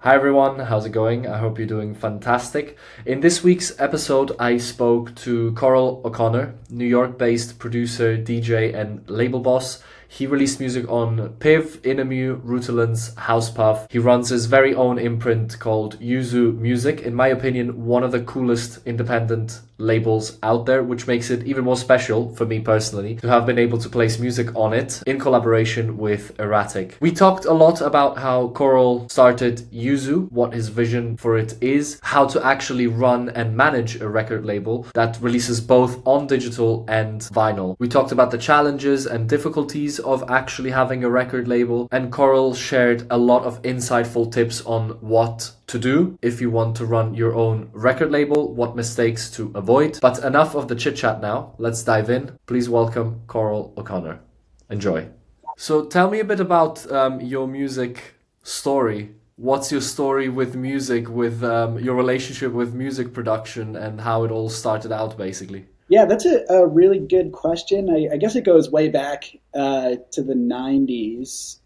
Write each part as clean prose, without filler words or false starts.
Hi everyone, how's it going? I hope you're doing fantastic. In this week's episode, I spoke to Coral O'Connor, New York based producer, DJ, and label boss. He released music on Piv, Inermu, Rutilance, Housepath. He runs his very own imprint called Yuzu Music. In my opinion, one of the coolest independent labels out there, which makes it even more special for me personally to have been able to place music on it in collaboration with Erratic. We talked a lot about how Coral started Yuzu, what his vision for it is, how to actually run and manage a record label that releases both on digital and vinyl. We talked about the challenges and difficulties of actually having a record label, and Coral shared a lot of insightful tips on what to do if you want to run your own record label, what mistakes to avoid. But enough of the chit chat now. Let's dive in. Please welcome Coral O'Connor. Enjoy. So tell me a bit about your music story. What's your story with music, with your relationship with music production, and how it all started out, basically? Yeah, that's a really good question. I guess it goes way back to the 90s.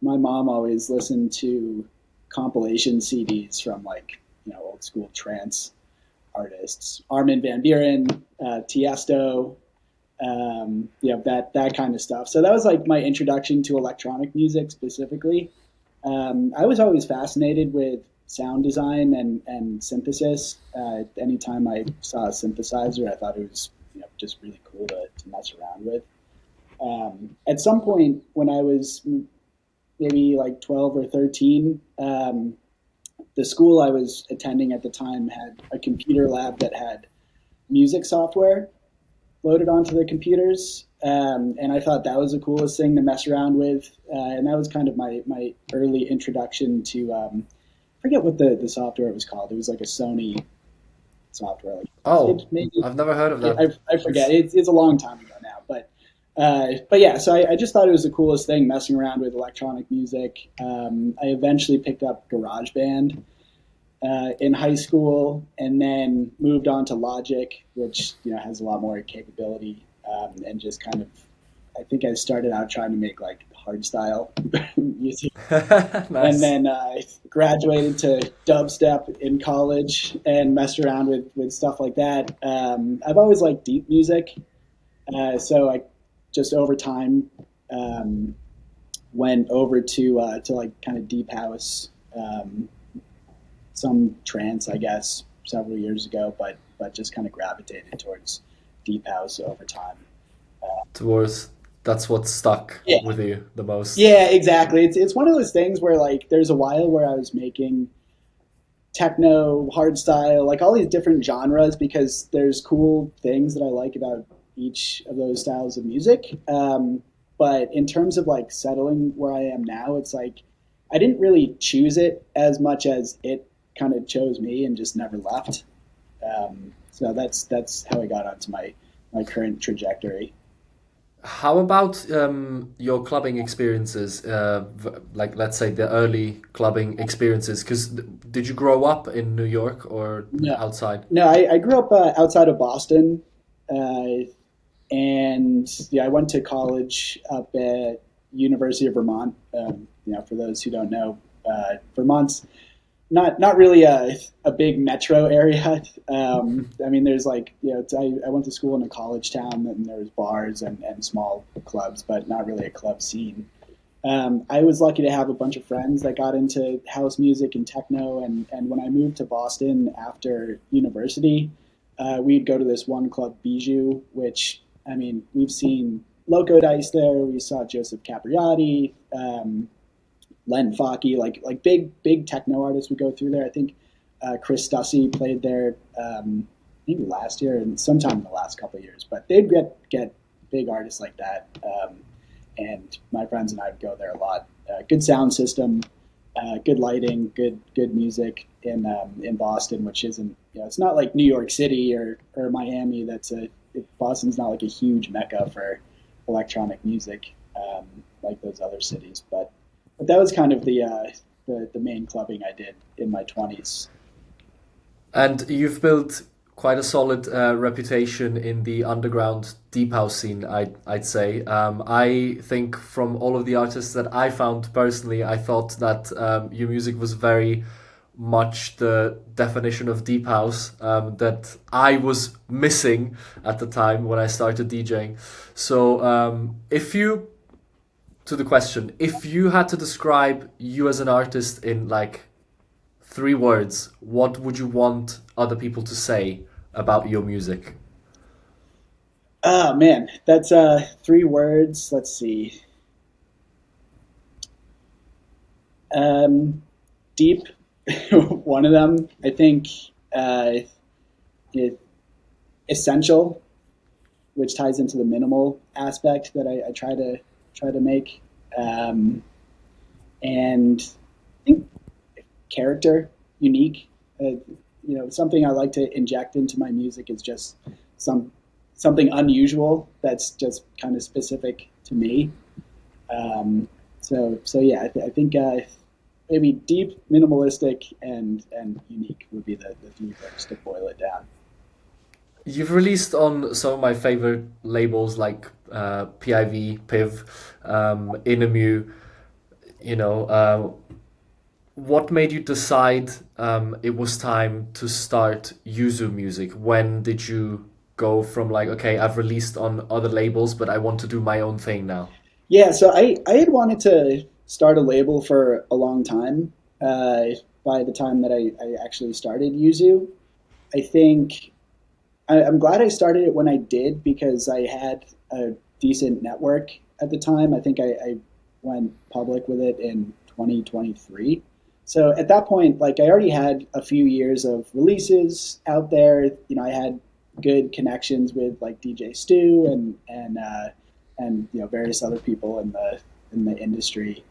My mom always listened to compilation CDs from old school trance artists, Armin van Buuren, Tiesto, that kind of stuff. So that was like my introduction to electronic music specifically. I was always fascinated with sound design and synthesis. Anytime I saw a synthesizer, I thought it was just really cool to mess around with. At some point when I was maybe like 12 or 13, the school I was attending at the time had a computer lab that had music software loaded onto the computers. And I thought that was the coolest thing to mess around with. And that was kind of my early introduction to, I forget what the software was called. It was like a Sony software. Like Oh, it maybe I've never heard of that. I forget. It's It's a long time ago now, but yeah. So I just thought it was the coolest thing messing around with electronic music. I eventually picked up GarageBand in high school, and then moved on to Logic, which has a lot more capability, and just kind of. I think I started out trying to make like hardstyle music, and nice. then I graduated to dubstep in college and messed around with stuff like that. I've always liked deep music, so I just over time um, went over to like kind of deep house. Some trance, I guess, several years ago, but just kind of gravitated towards deep house over time. Towards That's what stuck Yeah, with you the most. yeah, exactly. It's one of those things where like there's a while where I was making techno, hardstyle, like all these different genres because there's cool things that I like about each of those styles of music. But in terms of like settling where I am now, it's like I didn't really choose it as much as it kind of chose me and just never left. So that's how I got onto my current trajectory. How about your clubbing experiences? Like, let's say the early clubbing experiences. Because did you grow up in New York or No, outside? no, I grew up outside of Boston, uh, and yeah, I went to college up at University of Vermont. For those who don't know, Vermont's not really a big metro area. I mean, there's like I went to school in a college town, and there was bars and small clubs, but not really a club scene. I was lucky to have a bunch of friends that got into house music and techno, and when I moved to Boston after university, we'd go to this one club, Bijou, which I mean, we've seen Loco Dice there. We saw Joseph Capriati, Len Faki, like big techno artists would go through there. I think Chris Stussy played there maybe last year and sometime in the last couple of years. But they'd get big artists like that, and my friends and I would go there a lot. Good sound system, good lighting, good music in Boston, which isn't it's not like New York City or Miami. Boston's not like a huge mecca for electronic music like those other cities, but that was kind of the main clubbing I did in my 20s. And you've built quite a solid reputation in the underground deep house scene. I'd say. I think from all of the artists that I found personally, I thought that your music was very much the definition of deep house that I was missing at the time when I started DJing. So, if you to the question, if you had to describe you as an artist in like 3 words, what would you want other people to say about your music? Oh man, that's 3 words. Let's see. Um, Deep, one of them. I think uh, it, essential, which ties into the minimal aspect that I try to make, um, and I think character, unique. Something I like to inject into my music is just some something unusual that's just kind of specific to me. So yeah, I think maybe deep, minimalistic, and unique would be the 3 words to boil it down. You've released on some of my favorite labels like PIV, Inermu. You know, what made you decide it was time to start Yuzu music? When did you go from like, okay, I've released on other labels, but I want to do my own thing now? Yeah, so I had wanted to start a label for a long time. By the time that I actually started Yuzu, I think I'm glad I started it when I did because I had a decent network at the time. I think I went public with it in 2023. So at that point, like I already had a few years of releases out there. I had good connections with like DJ Stu and various other people in the industry.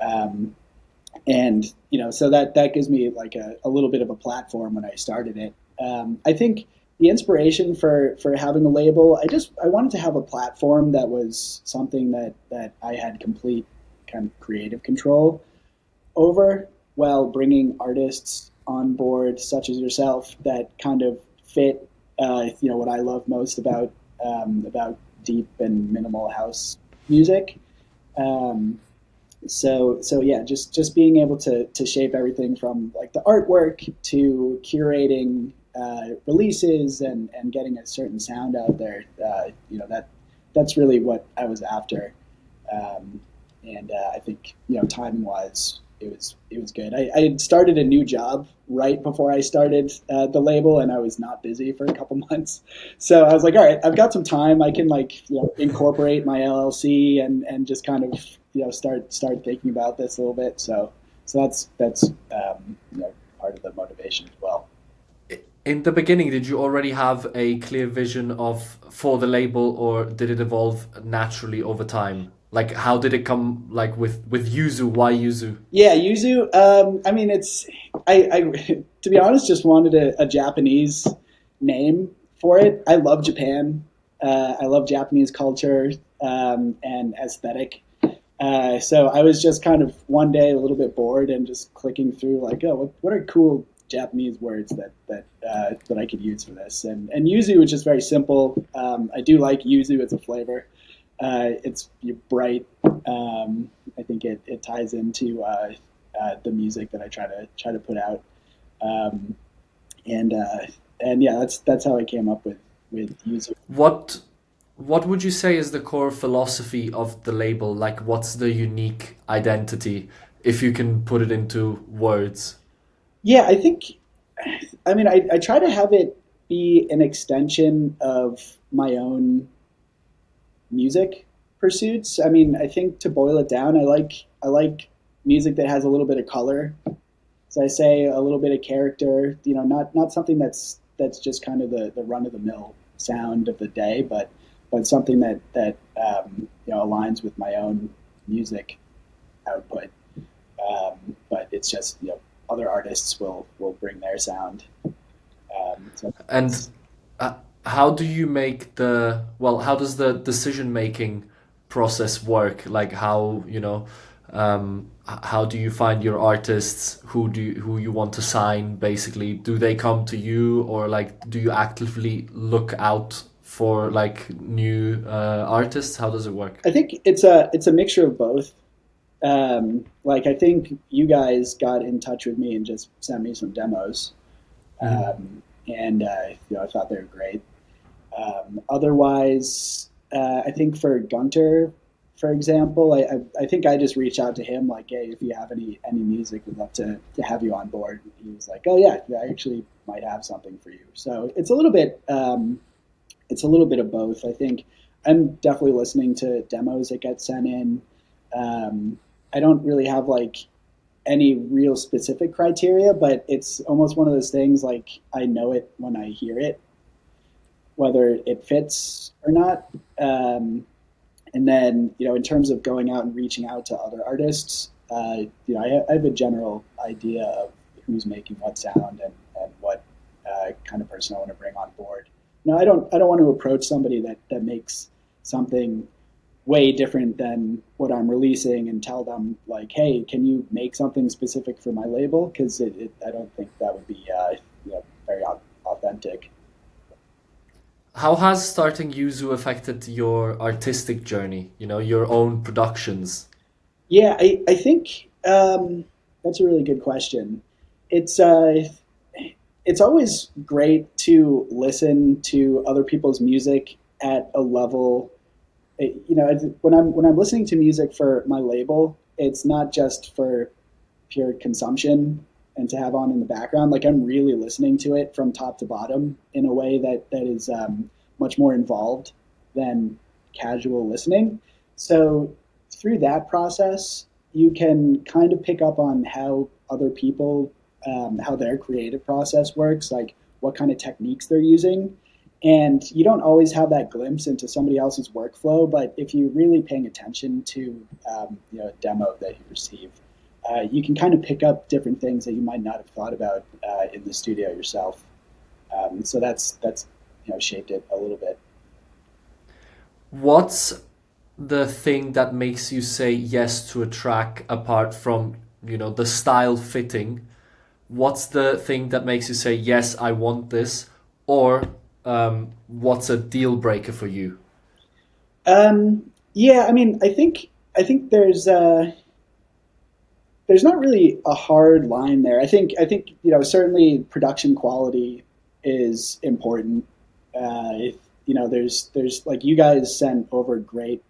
Um, and so that gives me like a little bit of a platform when I started it. I think the inspiration for having a label, I wanted to have a platform that was something that I had complete kind of creative control over, while bringing artists on board such as yourself that kind of fit what I love most about deep and minimal house music. Um, so yeah, just being able to shape everything from like the artwork to curating releases and getting a certain sound out there. That's really what I was after, and I think timing wise. It was good. I had started a new job right before I started the label, and I was not busy for a couple months. So I was like, all right, I've got some time. I can like incorporate my LLC and just kind of start thinking about this a little bit. So that's part of the motivation as well. In the beginning, did you already have a clear vision of for the label, or did it evolve naturally over time? Like, how did it come? Like with Yuzu, why Yuzu? Yeah, Yuzu. I mean, I to be honest, just wanted a Japanese name for it. I love Japan. I love Japanese culture and aesthetic. So I was just kind of one day a little bit bored and just clicking through like, oh, what are cool Japanese words that I could use for this? And yuzu is just very simple. I do like yuzu as a flavor. It's bright. I think it ties into the music that I try to put out. Um, and yeah, that's how I came up with yuzu. What what would you say is the core philosophy of the label? Like, what's the unique identity, if you can put it into words? Yeah, I think. I mean, I try to have it be an extension of my own music pursuits. I mean, I think to boil it down, I like music that has a little bit of color. So I say a little bit of character. Not something that's just kind of the run of the mill sound of the day, but something that aligns with my own music output. But it's just other artists will bring their sound. So And uh, how do you make how does the decision making process work? Like, how, How do you find your artists? Who you want to sign? Basically, do they come to you, or like do you actively look out for like new artists? How does it work? I think it's a mixture of both. Like I think you guys got in touch with me and just sent me some demos, Mhm. and I thought they were great. Otherwise, I think for Gunter, for example, I think I just reached out to him like, hey, if you have any music, we'd love to have you on board. He was like, oh yeah, I actually might have something for you. So it's a little bit of both. I think I'm definitely listening to demos that get sent in. I don't really have like any real specific criteria, but it's almost one of those things like I know it when I hear it, whether it fits or not. And then, in terms of going out and reaching out to other artists, I have a general idea of who's making what sound and what kind of person I want to bring on board. I don't want to approach somebody that makes something way different than what I'm releasing and tell them like, hey, can you make something specific for my label? Because I don't think that would be very authentic. How has starting Yuzu affected your artistic journey? You know, your own productions. Yeah, I think that's a really good question. It's uh, it's always great to listen to other people's music at a level. When I'm listening to music for my label, it's not just for pure consumption and to have on in the background. Like I'm really listening to it from top to bottom in a way that is much more involved than casual listening. So through that process, you can kind of pick up on how other people, how their creative process works, like what kind of techniques they're using. And you don't always have that glimpse into somebody else's workflow, but if you're really paying attention to a demo that you receive, you can kind of pick up different things that you might not have thought about in the studio yourself. So that's shaped it a little bit. What's the thing that makes you say yes to a track apart from, the style fitting? What's the thing that makes you say, yes, I want this? Or what's a deal breaker for you? Yeah, I mean, I think there's not really a hard line there. I think certainly production quality is important. There's like you guys sent over great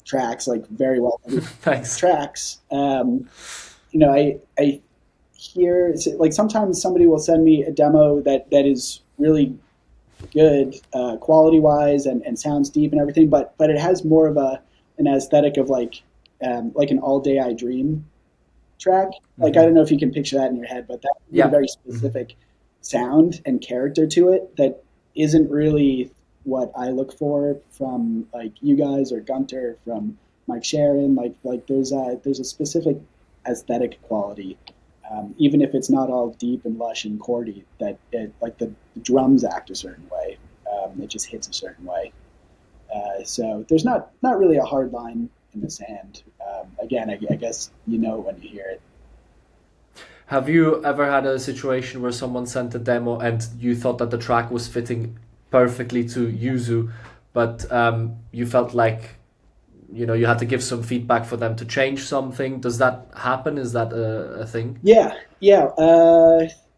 tracks, like very well produced Thanks. tracks. I hear like sometimes somebody will send me a demo that is really good quality wise and sounds deep and everything, but it has more of an aesthetic of like an all day I dream track. Like I don't Hmm. know if you can picture that in your head, but that has a Yeah. very Mhm. specific sound and character to it that isn't really what I look for from like you guys or Gunter from Mike Sharon. Like there's a specific aesthetic quality, even if it's not all deep and lush and chordy. That like the drums act a certain way. It just hits a certain way. So there's not really a hard line in the sand. Again, I guess you know when you hear it. Have you ever had a situation where someone sent a demo and you thought that the track was fitting perfectly to Yuzu, but you felt like you had to give some feedback for them to change something? Does that happen? Is that a thing? Yeah, yeah,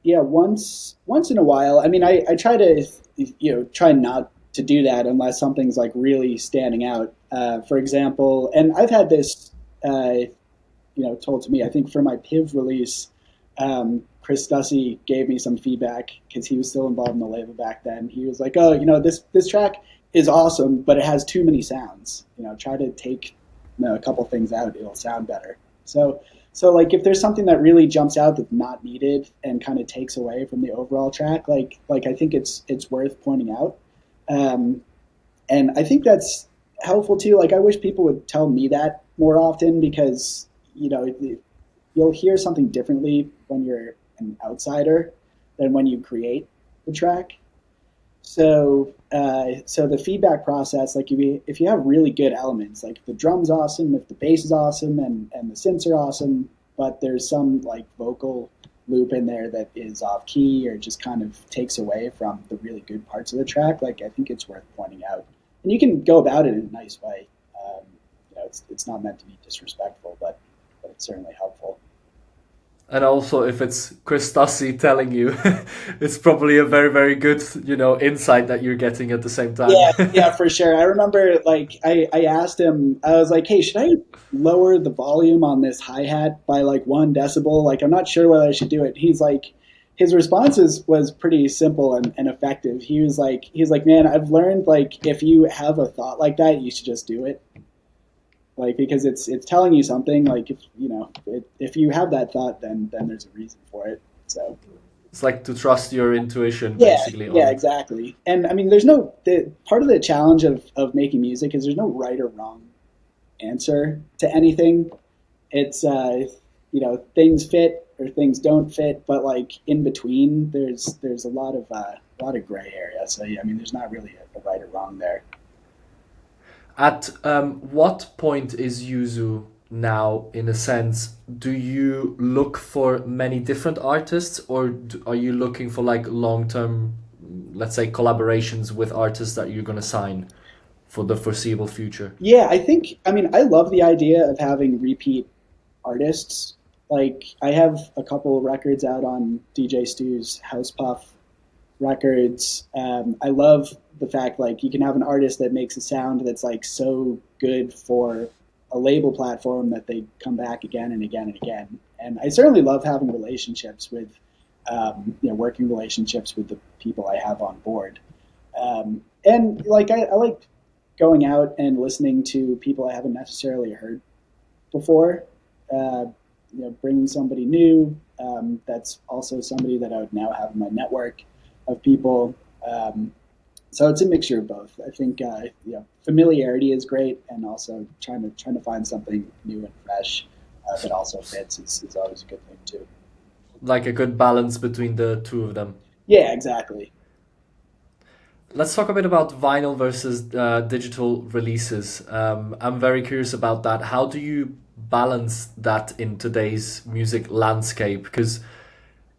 yeah. Once in a while. I mean, I try to try not to do that unless something's like really standing out. For example, and I've had this told to me. I think for my PIV release, Chris Stussy gave me some feedback because he was still involved in the label back then. He was like, "Oh, this track is awesome, but it has too many sounds. Try to take a couple things out; it'll sound better." So, so like if there's something that really jumps out that's not needed and kind of takes away from the overall track, like I think it's worth pointing out. Um, and I think that's helpful too. Like I wish people would tell me that more often because you'll hear something differently when you're an outsider than when you create the track. So the feedback process, like if you have really good elements, like if the drum's awesome, if the bass is awesome, and the synths are awesome, but there's some like vocal loop in there that is off key or just kind of takes away from the really good parts of the track, like I think it's worth pointing out. And you can go about it in a nice way. It's not meant to be disrespectful, but it's certainly helpful. And also, if it's Chris Stussy telling you, it's probably a very, very good, insight that you're getting at the same time. Yeah, yeah, for sure. I remember like I asked him, I was like, hey, should I lower the volume on this hi-hat by like 1 decibel? Like I'm not sure whether I should do it. He's like his response was pretty simple and effective. He was like, man, I've learned like if you have a thought like that, you should just do it. Like because it's telling you something. Like if you have that thought, then there's a reason for it. So It's like to trust your intuition, yeah, basically, on yeah, it. exactly. And I mean, there's no the part of the challenge of making music is there's no right or wrong answer to anything. It's things fit or things don't fit, but like in between, there's a lot of gray area. So yeah, I mean, there's not really a right or wrong there. At what point is Yuzu now, in a sense? Do you look for many different artists, or are you looking for like long term, let's say, collaborations with artists that you're going to sign for the foreseeable future? Yeah, I mean, I love the idea of having repeat artists. Like I have a couple of records out on DJ Stu's House Puff records. I love the fact like you can have an artist that makes a sound that's like so good for a label platform that they come back again and again and again. And I certainly love having relationships with, working relationships with the people I have on board. And like I like going out and listening to people I haven't necessarily heard before. Uh, bringing somebody new. That's also somebody that I would now have in my network of people. So it's a mixture of both. I think familiarity is great, and also trying to find something new and fresh that also fits is always a good thing too. Like a good balance between the two of them. Yeah, exactly. Let's talk a bit about vinyl versus digital releases. I'm very curious about that. How do you balance that in today's music landscape? Because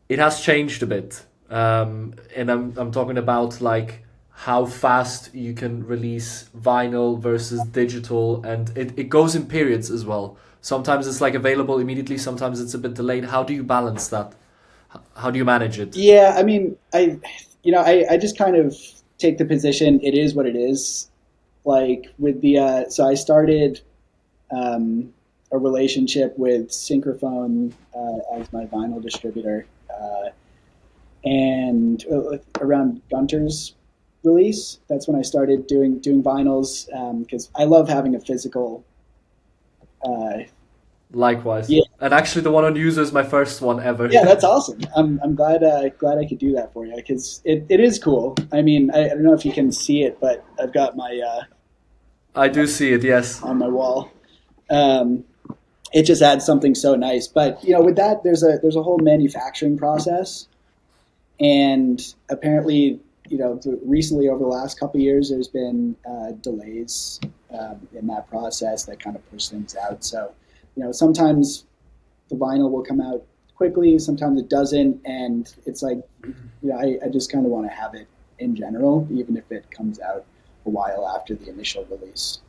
it has changed a bit. And I'm talking about like how fast you can release vinyl versus digital, and it goes in periods as well. Sometimes it's like available immediately, sometimes it's a bit delayed. How do you balance that? How do you manage it? Yeah, I mean, I just kind of take the position. It is what it is. Like with so I started a relationship with Synchrophone as my vinyl distributor, and around Gunter's release, that's when I started doing vinyls because I love having a physical. Uh, Likewise. yeah, And actually, the one on user is my first one yeah, ever. that's awesome. I'm glad I could do that for you because it is cool. I mean, I don't know if you can see it, but I've got my I do see it, yes. on my wall. Um, it just adds something so nice. But with that, there's a whole manufacturing process, and apparently, recently over the last couple of years, there's been delays in that process that kind of push things out. So, sometimes the vinyl will come out quickly, sometimes it doesn't, and it's like, I just kind of want to have it in general, even if it comes out a while after the initial release.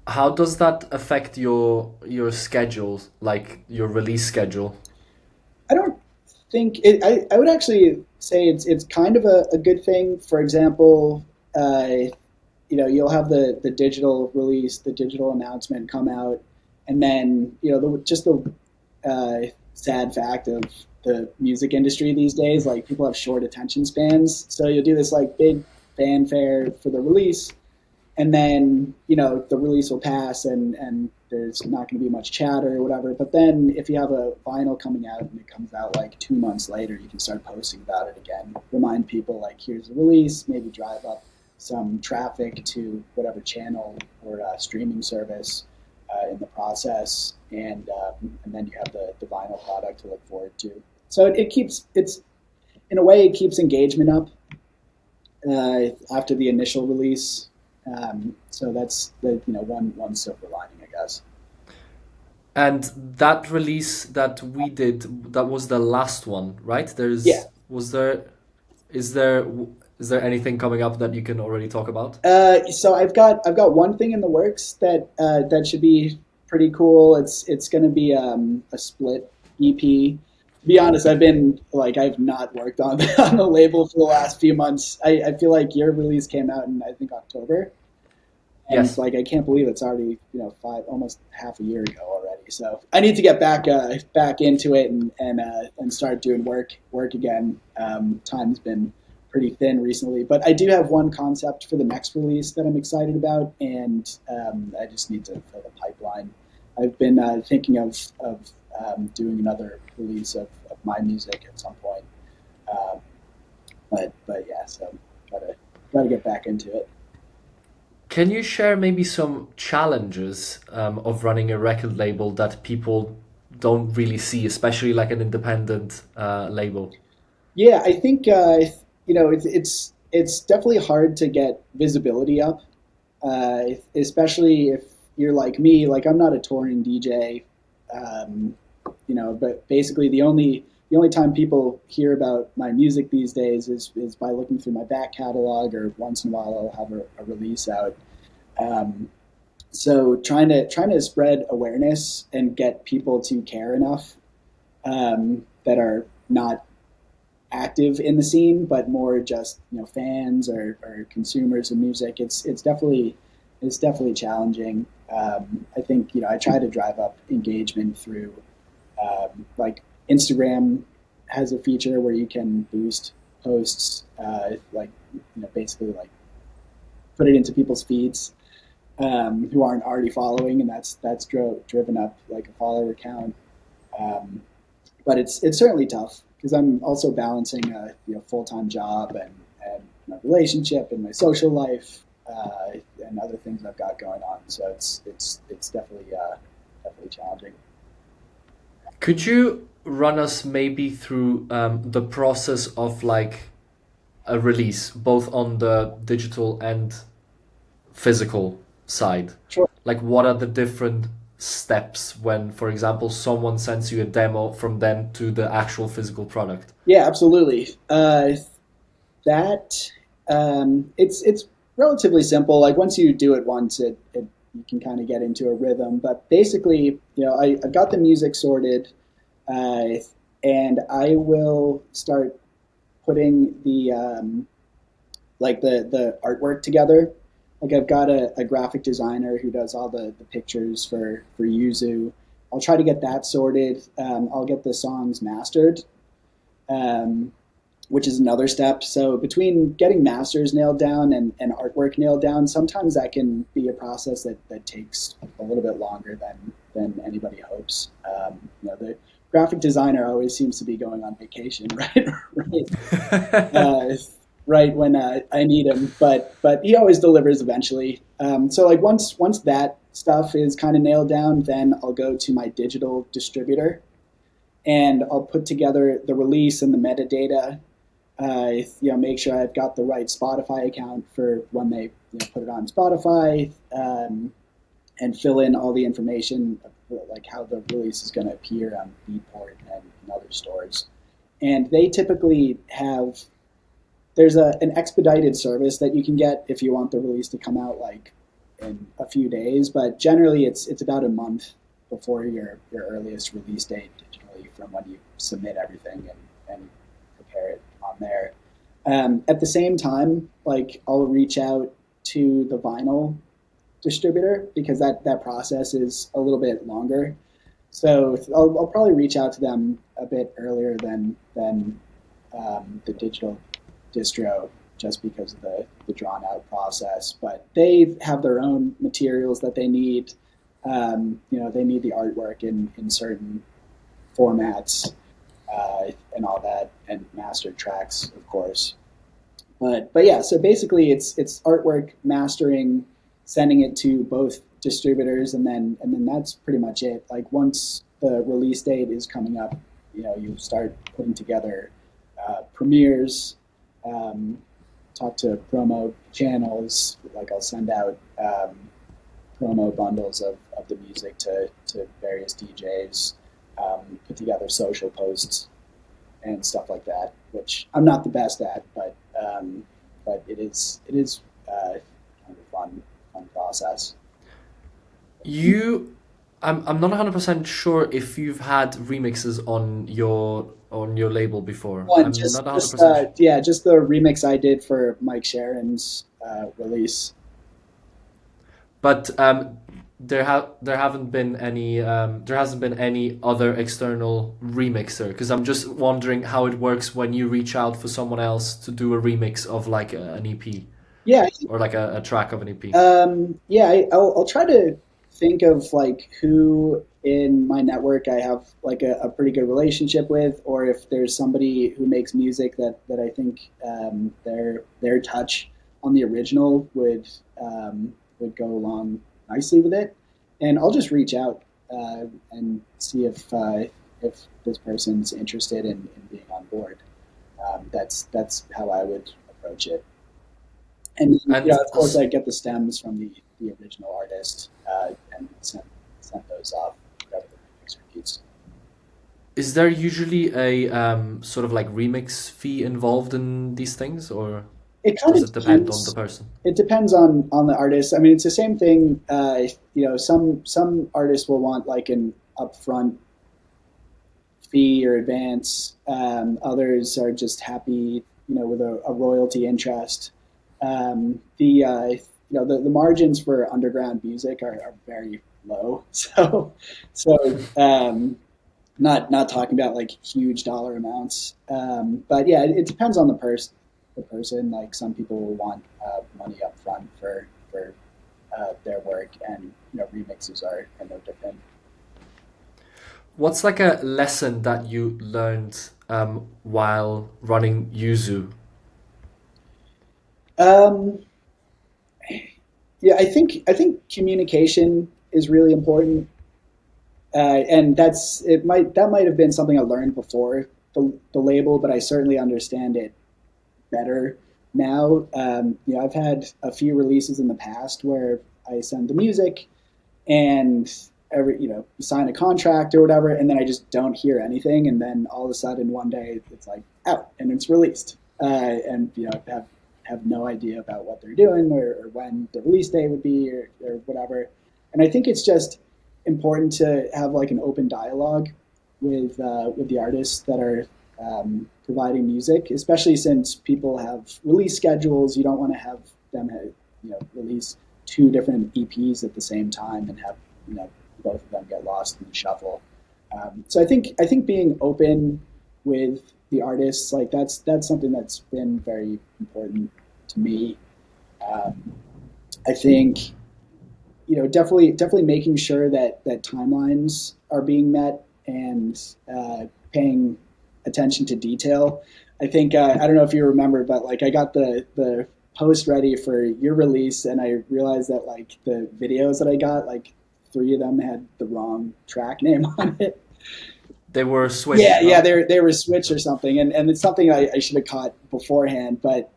How does that affect your schedule, like your release schedule? I don't think I would actually say it's kind of a good thing. For example, you'll have the digital release, the digital announcement come out, and then just the sad fact of the music industry these days, like people have short attention spans. So you'll do this like big fanfare for the release, and then the release will pass and there's not going to be much chatter or whatever. But then if you have a vinyl coming out and it comes out like 2 months later, you can start posting about it again, remind people like here's the release, maybe drive up some traffic to whatever channel or streaming service in the process, and then you have the vinyl product to look forward to. So it keeps it's in a way it keeps engagement up, after the initial release. So that's the one silver lining, I guess. And that release that we did, that was the last one, right? Yeah. Was there, is there, is there anything coming up that you can already talk about? So I've got one thing in the works that should be pretty cool. It's going to be a split EP. To be honest, I've not worked on on the label for the last few months. I feel like your release came out in I think October, and Yes. like I can't believe it's already five almost half a year ago already. So I need to get back into it and start doing work again. Time's been pretty thin recently, but I do have one concept for the next release that I'm excited about, and I just need to fill the pipeline. I've been thinking of doing another release of my music at some point, um, but yeah, so gotta get back into it. Can you share maybe some challenges of running a record label that people don't really see, especially like an independent label? Yeah, I think it's definitely hard to get visibility up, especially if you're like me. Like I'm not a touring DJ, um, but basically the only time people hear about my music these days is by looking through my back catalog, or once in a while I'll have a release out. Um, so trying to spread awareness and get people to care enough that are not active in the scene, but more just fans or consumers of music. It's definitely challenging. I think I try to drive up engagement through like Instagram has a feature where you can boost posts, like basically like put it into people's feeds who aren't already following, and that's driven up like a follower count. Um, but it's certainly tough because I'm also balancing a full time job and my relationship and my social life and other things I've got going on. So it's definitely challenging. Could you run us maybe through the process of like a release, both on the digital and physical side? Sure. Like, what are the different steps when, for example, someone sends you a demo from them to the actual physical product? Yeah, absolutely. That it's relatively simple. Like once you do it once, it you can kind of get into a rhythm. But basically, I've got the music sorted, uh, and I will start putting the artwork together. Like I've got a graphic designer who does all the pictures for Yuzu. I'll try to get that sorted. I'll get the songs mastered, um, which is another step. So between getting masters nailed down and artwork nailed down, sometimes that can be a process that takes a little bit longer than anybody hopes. The graphic designer always seems to be going on vacation, right? Right. Uh, right when I need him, but he always delivers eventually. So like once that stuff is kind of nailed down, then I'll go to my digital distributor and I'll put together the release and the metadata. Make sure I've got the right Spotify account for when they put it on Spotify, and fill in all the information like how the release is going to appear on Beatport and other stores. And they typically have there's an expedited service that you can get if you want the release to come out like in a few days, but generally it's about a month before your earliest release date digitally from when you submit everything and prepare it on there. At the same time, like I'll reach out to the vinyl distributor because that process is a little bit longer. So I'll probably reach out to them a bit earlier than the digital distro just because of the drawn out process. But they have their own materials that they need. They need the artwork in certain formats and all that, and mastered tracks, of course. But yeah, so basically it's artwork mastering, sending it to both distributors, and then that's pretty much it. Like once the release date is coming up, you start putting together premieres, um, talk to promo channels. Like I'll send out promo bundles of the music to various DJs, put together social posts and stuff like that, which I'm not the best at, but it is kind of a fun process. You, I'm not 100% sure if you've had remixes on your label before. One I'm not just 100% sure. yeah, just the remix I did for Mike Sharon's release. But there hasn't been any other external remixer, because I'm just wondering how it works when you reach out for someone else to do a remix of like an EP Yeah, or like a track of an EP. yeah, I'll try to think of like who in my network I have like a pretty good relationship with, or if there's somebody who makes music that I think their touch on the original would go along nicely with it, and I'll just reach out and see if this person's interested in being on board. That's how I would approach it. And And of course, I get the stems from the original artist and send those off. Whatever the remix repeats. is there usually a sort of like remix fee involved in these things, or It kind does of it depend on the depends. person? It depends on the artist. I mean, it's the same thing. Some artists will want like an upfront fee or advance. Others are just happy, with a royalty interest. The margins for underground music are very low. So not talking about like huge dollar amounts. But yeah, it depends on the person. Like some people will want money up front for their work, and remixes are no different. What's like a lesson that you learned while running Yuzu? Um, yeah, I think communication is really important, and that might have been something I learned before the label, but I certainly understand it better now. I've had a few releases in the past where I send the music and sign a contract or whatever, and then I just don't hear anything, and then all of a sudden one day it's like out and it's released, and have no idea about what they're doing, or when the release day would be, or whatever. And I think it's just important to have like an open dialogue with the artists that are providing music, especially since people have release schedules. You don't want to have them release two different EPs at the same time and have both of them get lost in the shuffle. So I think being open with the artists, like that's something that's been very important to me. Um, I think definitely making sure that timelines are being met, and paying attention to detail. I think I don't know if you remember, but like I got the post ready for your release, and I realized that like the videos that I got, like three of them had the wrong track name on it. They were Yeah, switched, yeah, no? they were switched or something, and it's something I should have caught beforehand. But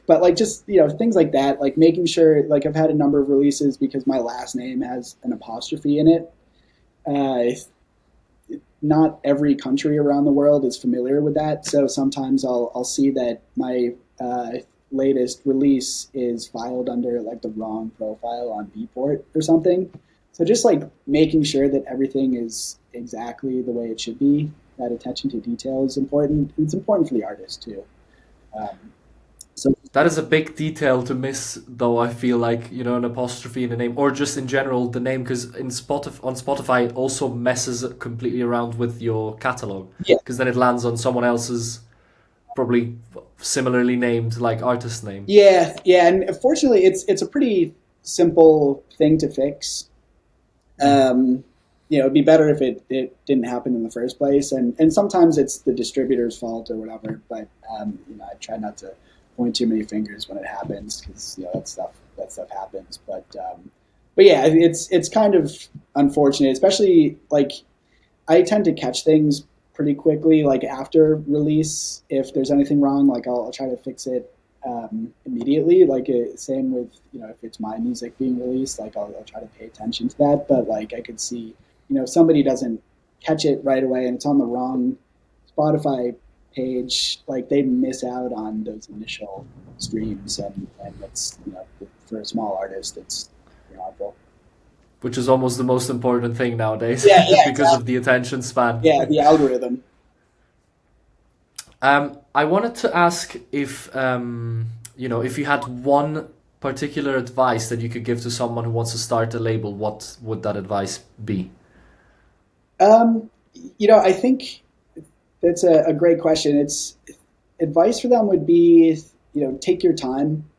like just things like that, like making sure, like I've had a number of releases because my last name has an apostrophe in it. Uh, Not every country around the world is familiar with that, so sometimes I'll see that my latest release is filed under like the wrong profile on Beatport or something. So just like making sure that everything is exactly the way it should be. That attention to detail is important. It's important for the artist too. Um, so That is a big detail to miss, though. I feel like an apostrophe in the name, or just in general the name, because on Spotify it also messes completely around with your catalog, yeah, because then it lands on someone else's probably similarly named like artist name. yeah, and fortunately, it's a pretty simple thing to fix. Mm. It'd be better if it didn't happen in the first place, and sometimes it's the distributor's fault or whatever. But I try not to point too many fingers when it happens, because that stuff happens. But yeah, it's kind of unfortunate, especially like I tend to catch things pretty quickly, like after release. If there's anything wrong, like I'll try to fix it immediately. Like same with if it's my music being released, like I'll try to pay attention to that. But like I could see, if somebody doesn't catch it right away and it's on the wrong Spotify page, like they miss out on those initial streams, and it's for a small artist, it's harmful. Which is almost the most important thing nowadays Yeah, yeah, because of exactly. the attention Yeah, span. the algorithm. I wanted to ask if if you had one particular advice that you could give to someone who wants to start a label, what would that advice be? Um, I think that's a great question. It's advice for them would be, take your time.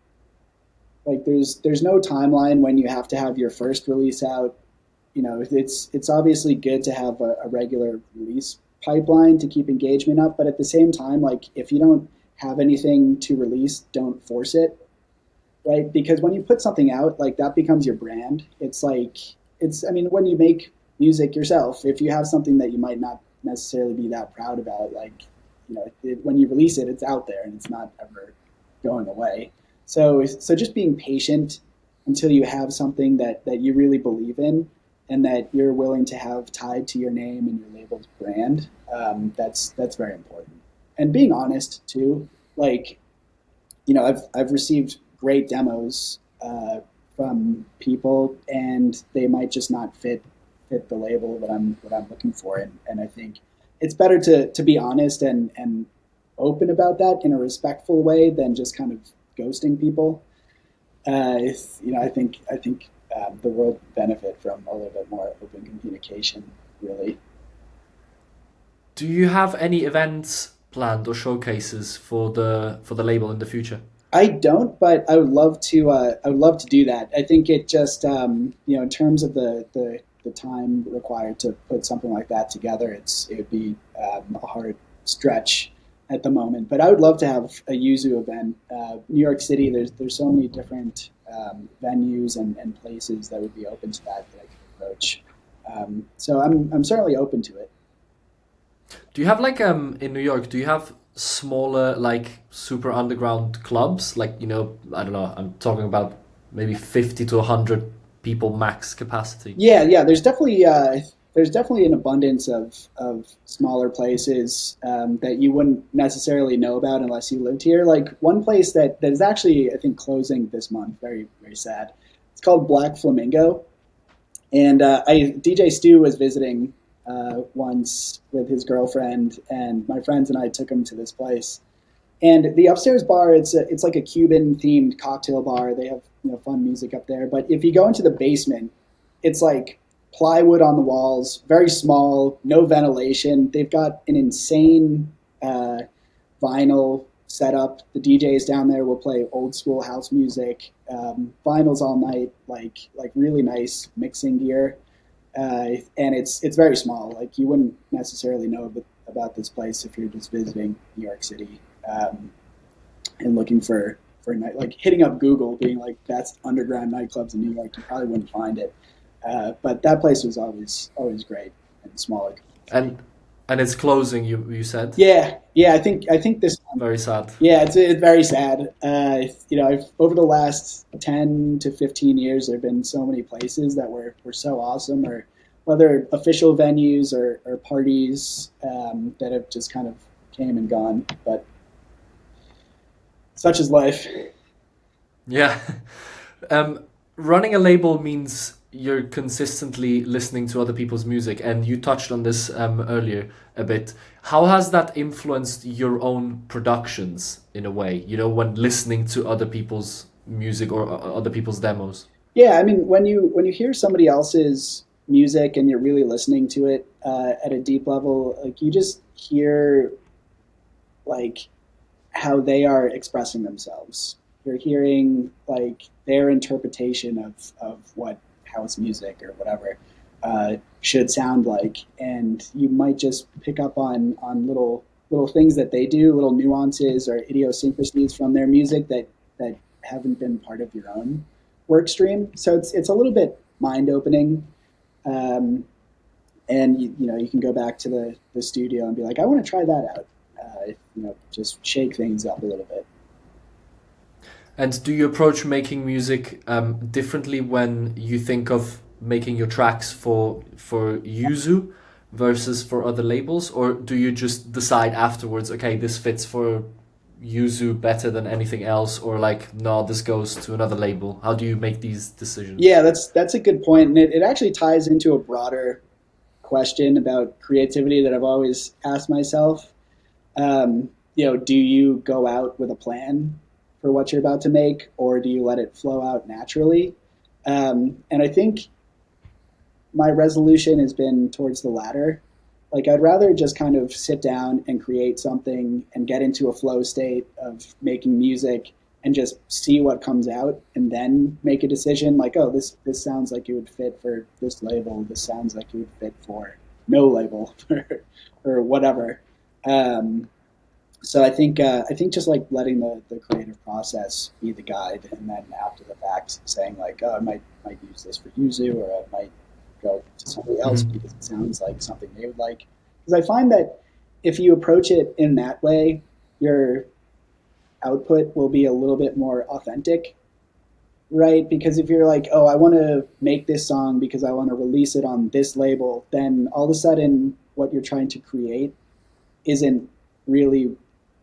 Like there's no timeline when you have to have your first release out. It's obviously good to have a regular release pipeline to keep engagement up, but at the same time, like if you don't have anything to release, don't force it, right? Because when you put something out, like that becomes your brand. It's like I mean, when you make music yourself, if you have something that you might not necessarily be that proud about, like when you release it, it's out there and it's not ever going away. So just being patient until you have something that you really believe in and that you're willing to have tied to your name and your label's brand. That's very important. And being honest too, like I've received great demos from people, and they might just not fit the label that I'm looking for. And I think it's better to be honest and open about that in a respectful way than just kind of ghosting people. I think the world benefit from a little bit more open communication, really. Do you have any events planned or showcases for the label in the future? I don't, but I would love to. I would love to do that. I think it just, in terms of the time required to put something like that together, it would be a hard stretch at the moment. But I would love to have a Yuzu event. New York City, there's so many different venues and places that would be open to that I could approach. So I'm certainly open to it. Do you have like in New York, do you have smaller like super underground clubs? Like, I don't know, I'm talking about maybe 50 to 100 people max capacity. Yeah, yeah. There's definitely an abundance of smaller places that you wouldn't necessarily know about unless you lived here. Like one place that is actually, I think, closing this month. Very very sad. It's called Black Flamingo, and DJ Stu was visiting once with his girlfriend, and my friends and I took him to this place. And the upstairs bar, it's like a Cuban themed cocktail bar. They have fun music up there. But if you go into the basement, it's like plywood on the walls, very small, no ventilation. They've got an insane vinyl setup. The DJs down there will play old school house music, vinyls all night, like really nice mixing gear. And it's very small. Like you wouldn't necessarily know about this place if you're just visiting New York City and looking for a night, like hitting up Google, being like best underground nightclubs in New York. You probably wouldn't find it, but that place was always great and smaller. And it's closing, you said. Yeah, yeah. I think this one. Very sad. Yeah, it's very sad. Over the last 10 to 15 years, there have been so many places that were so awesome, or whether official venues or parties that have just kind of came and gone. But such is life. Yeah. Um, Running a label means you're consistently listening to other people's music, and you touched on this earlier a bit. How has that influenced your own productions in a way? When listening to other people's music or other people's demos. Yeah, I mean, when you hear somebody else's music and you're really listening to it at a deep level, like you just hear like how they are expressing themselves. You're hearing like their interpretation of what house music or whatever should sound like, and you might just pick up on little things that they do, little nuances or idiosyncrasies from their music that haven't been part of your own work stream. So it's a little bit mind opening. Um, and you can go back to the studio and be like, I want to try that out. Just shake things up a little bit. And do you approach making music differently when you think of making your tracks for Yuzu versus for other labels, or do you just decide afterwards, okay, this fits for Yuzu better than anything else, or like, no, this goes to another label? How do you make these decisions? Yeah, that's a good point, and it actually ties into a broader question about creativity that I've always asked myself. Do you go out with a plan for what you're about to make, or do you let it flow out naturally? And I think my resolution has been towards the latter. Like, I'd rather just kind of sit down and create something and get into a flow state of making music and just see what comes out and then make a decision like, oh, this sounds like it would fit for this label. This sounds like it would fit for no label or whatever. Um, so I think just like letting the creative process be the guide, and then after the fact saying like, oh, I might use this for Yuzu, or I might go to somebody else Mhm. because it sounds like something they would like. Because I find that if you approach it in that way, your output will be a little bit more authentic, right? Because if you're like, oh, I want to make this song because I want to release it on this label, then all of a sudden what you're trying to create isn't really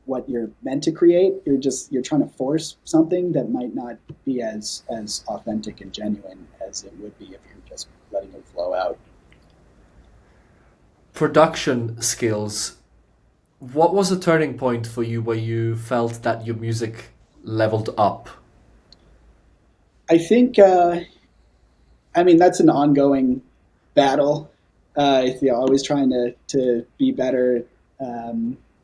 what you're meant to create. You're trying to force something that might not be as authentic and genuine as it would be if you're just letting it flow out. Production skills. What was a turning point for you where you felt that your music leveled up? I think I mean that's an ongoing battle. Always trying to be better,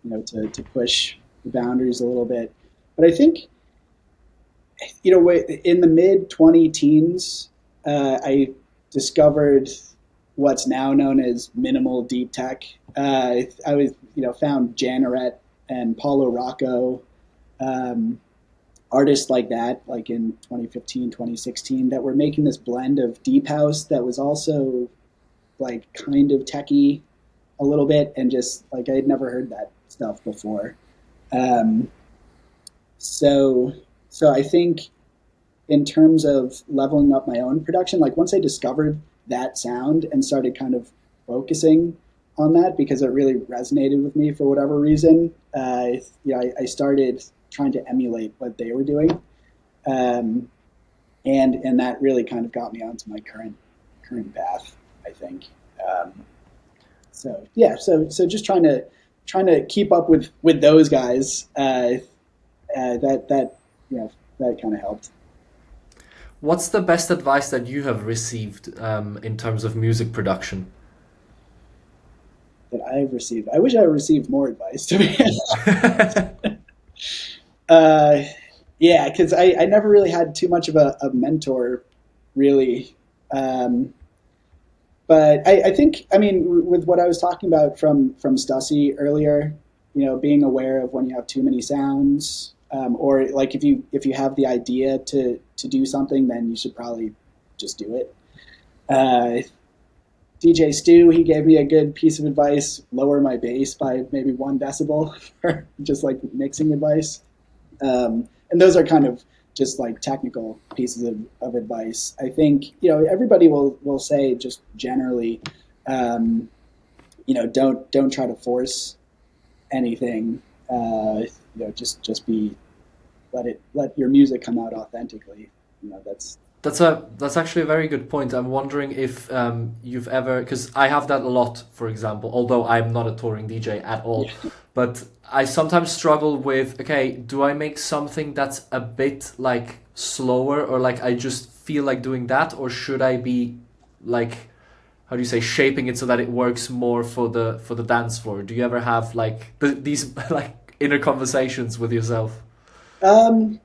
to push the boundaries a little bit. But I think in the mid 20 teens, I discovered what's now known as minimal deep tech. I was, found Janaret and Paulo Rocco, um, artists like that, like in 2015, 2016, that were making this blend of deep house that was also like kind of techie a little bit, and just like I had never heard that stuff before. Um, so, so I think in terms of leveling up my own production, like once I discovered that sound and started kind of focusing on that because it really resonated with me for whatever reason, I started trying to emulate what they were doing, um, and that really kind of got me onto my current path, I think. Um, so just trying to keep up with those guys. That that kind of helped. What's the best advice that you have received in terms of music production? That I've received. I wish I received more advice, to be uh, yeah, because I never really had too much of a mentor, really. Um, but I think, I mean, with what I was talking about from Stussy earlier, being aware of when you have too many sounds, or like if you have the idea to do something, then you should probably just do it. Uh, DJ Stu, he gave me a good piece of advice: lower my bass by maybe 1 decibel, for just like mixing advice. And those are kind of just like technical pieces of advice. I think everybody will say just generally, um, don't try to force anything. Just be let your music come out authentically. That's That's actually a very good point. I'm wondering if you've ever, because I have that a lot, for example, although I'm not a touring DJ at all, yeah. but I sometimes struggle with, okay, do I make something that's a bit like slower, or like I just feel like doing that, or should I be like, how do you say, shaping it so that it works more for the dance floor? Do you ever have like these like inner conversations with yourself? Um,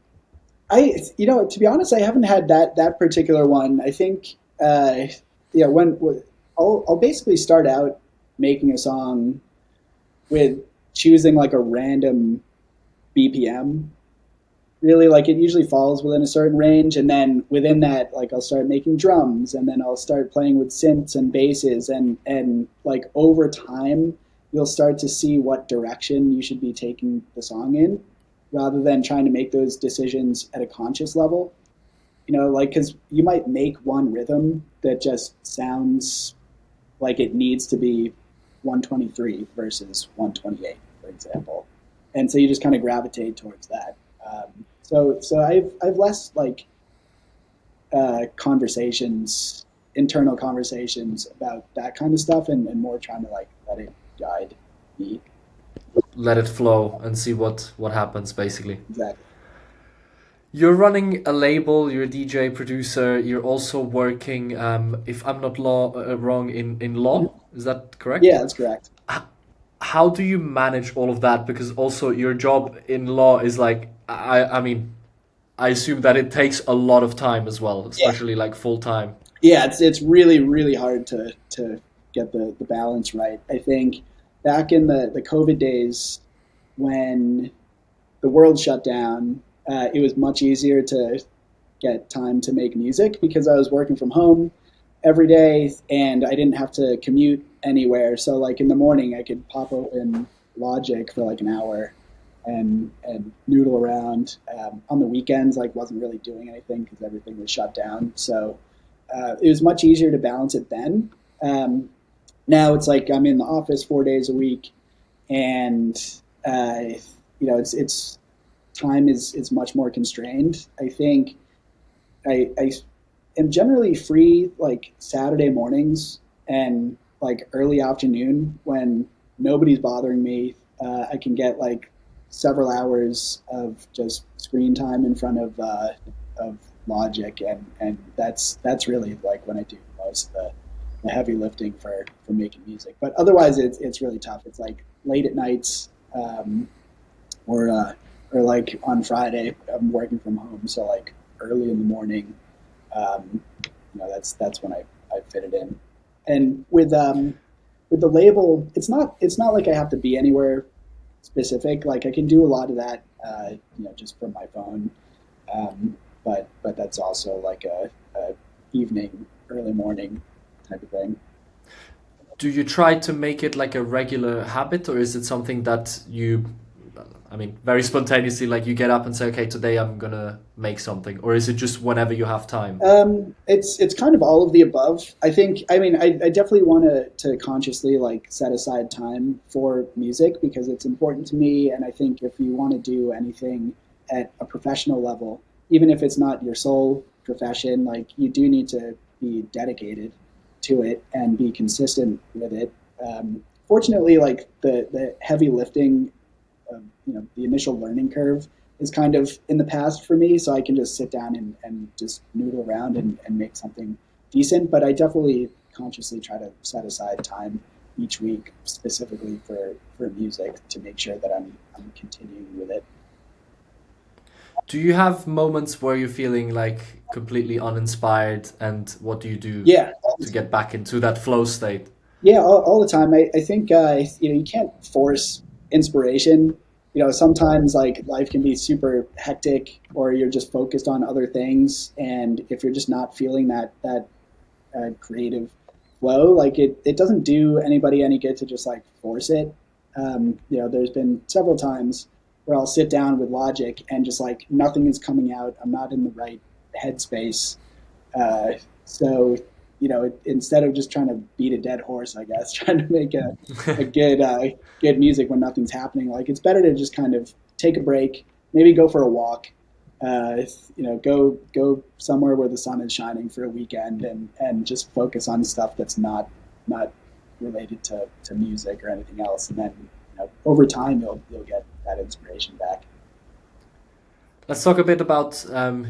to be honest, I haven't had that particular one. I think, when I'll basically start out making a song with choosing like a random BPM. Really, like it usually falls within a certain range, and then within that, like I'll start making drums, and then I'll start playing with synths and basses, and like over time, you'll start to see what direction you should be taking the song in, rather than trying to make those decisions at a conscious level. Like, because you might make one rhythm that just sounds like it needs to be 123 versus 128, for example, and so you just kind of gravitate towards that. So I've less like conversations, internal conversations about that kind of stuff, and more trying to like let it guide me. Let it flow and see what happens basically. Exactly. You're running a label, you're a DJ producer, you're also working, if I'm not wrong, in law. Is that correct? Yeah, that's correct. How do you manage all of that? Because also your job in law is like, I mean, I assume that it takes a lot of time as well, Yeah, especially like full time. yeah, it's really really hard to get the balance right. I think back in the COVID days when the world shut down, it was much easier to get time to make music because I was working from home every day and I didn't have to commute anywhere. So like in the morning, I could pop open Logic for like an hour and noodle around. On the weekends, like wasn't really doing anything because everything was shut down. So it was much easier to balance it then. Um, Now it's like I'm in the office 4 days a week, and uh, it's time is much more constrained. I think I am generally free like Saturday mornings and like early afternoon when nobody's bothering me. I can get like several hours of just screen time in front of Logic, and that's really like when I do most of the heavy lifting for making music. But otherwise, it's really tough. It's like late at nights, or like on Friday, I'm working from home, so like early in the morning, um, that's when I fit it in. And with the label, it's not like I have to be anywhere specific. Like I can do a lot of that, just from my phone. But that's also like a evening, early morning type of thing. Do you try to make it like a regular habit, or is it something that you, I mean, very spontaneously, like you get up and say, okay, today I'm gonna make something, or is it just whenever you have time? It's kind of all of the above. I think. I mean, I definitely want to consciously like set aside time for music because it's important to me. And I think if you want to do anything at a professional level, even if it's not your sole profession, like you do need to be dedicated to it and be consistent with it. Fortunately, like the heavy lifting, the initial learning curve is kind of in the past for me, so I can just sit down and just noodle around and make something decent. But I definitely consciously try to set aside time each week specifically for music to make sure that I'm continuing with it. Do you have moments where you're feeling like completely uninspired, and what do you do Yeah, to get back into that flow state? yeah, all the time. I think you can't force inspiration. Sometimes like life can be super hectic, or you're just focused on other things, and if you're just not feeling that creative flow, like it doesn't do anybody any good to just like force it. There's been several times where I'll sit down with Logic and just like nothing is coming out. I'm not in the right headspace. So instead of just trying to beat a dead horse, I guess trying to make a good music when nothing's happening, like it's better to just kind of take a break, maybe go for a walk, uh, go somewhere where the sun is shining for a weekend, and just focus on stuff that's not related to music or anything else, and then over time you'll get that inspiration back. Let's talk a bit about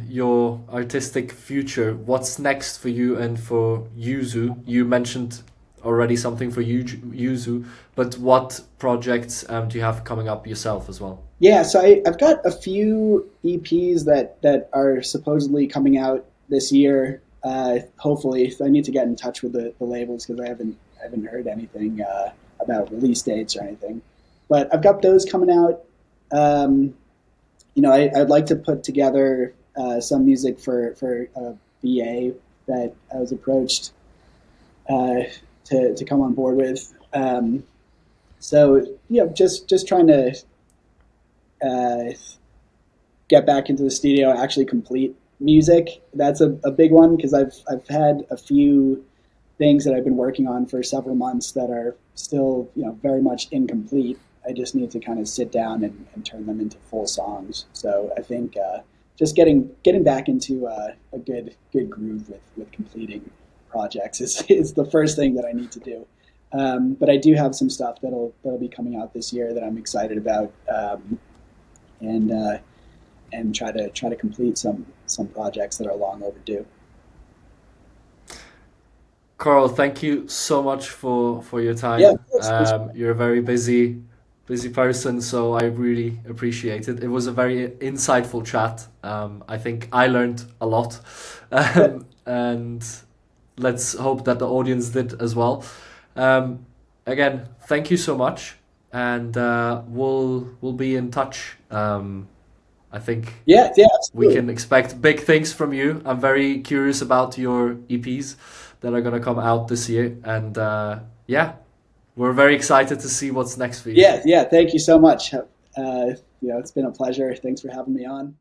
your artistic future. What's next for you and for Yuzu? You mentioned already something for Yuzu, but what projects do you have coming up yourself as well? Yeah, so I've got a few EPs that are supposedly coming out this year. Hopefully, so I need to get in touch with the labels because I haven't heard anything about release dates or anything. But I've got those coming out. Um, I'd like to put together some music for a VA that I was approached uh, to come on board with. So just trying to uh, get back into the studio, actually complete music. That's a big one because I've had a few things that I've been working on for several months that are still, very much incomplete. I just need to kind of sit down and turn them into full songs. So I think just getting back into a good groove with completing projects is the first thing that I need to do. But I do have some stuff that'll be coming out this year that I'm excited about, and try to complete some projects that are long overdue. Carl, thank you so much for your Yeah, time. of course. Thanks. You're a very busy person, so I really appreciate it. It was a very insightful chat. I think I learned a lot, Good. and let's hope that the audience did as well. Um, Again, thank you so much, and we'll be in touch. I think Yeah, yeah, we absolutely. can expect big things from you. I'm very curious about your EPs that are gonna come out this year, and yeah, we're very excited to see what's next for you. Yeah, yeah. Thank you so much. It's been a pleasure. Thanks for having me on.